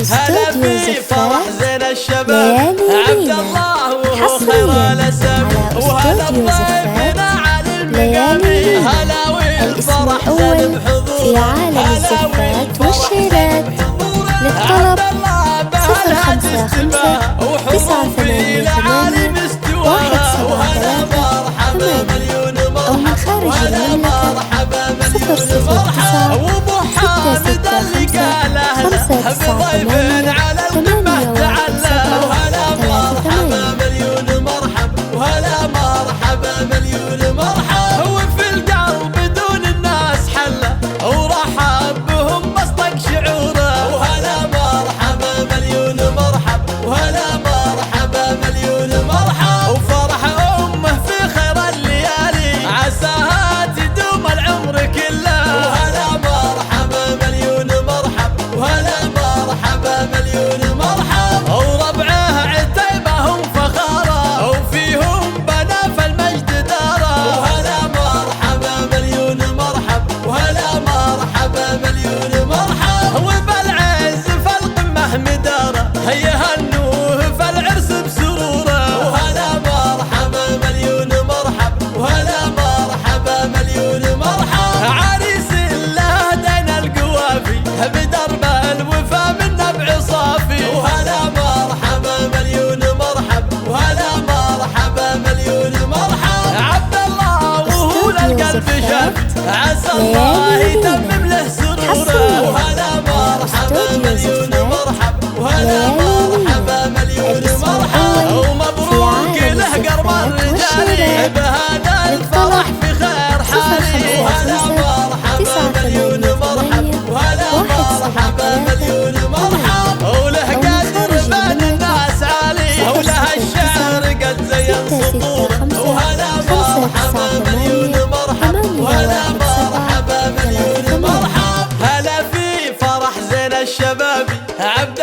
استوديو زفات ليالي ليلى حصريا على استوديو زفات ليالي ليلى الاسم الأول في عالم الزفات والشيلات. للطلب 055 988 173 8 أو من خارج المملكة 009 665 598 عسى الله يتمم له سروره. وهلا مرحبا مليون مرحب وهلا مرحبا مليون مرحب ومبروك له قرب الرجال بهذا الفرح في خير حالي. وهلا مرحبا مليون مرحب وهلا مرحبا مليون مرحب وله قدر بين الناس عالي ولها الشعر قد زين سطوره. وهلا مرحبا مليون مرحب وهلا مرحبا مليون مرحب. هلا في فرح زين الشباب عبد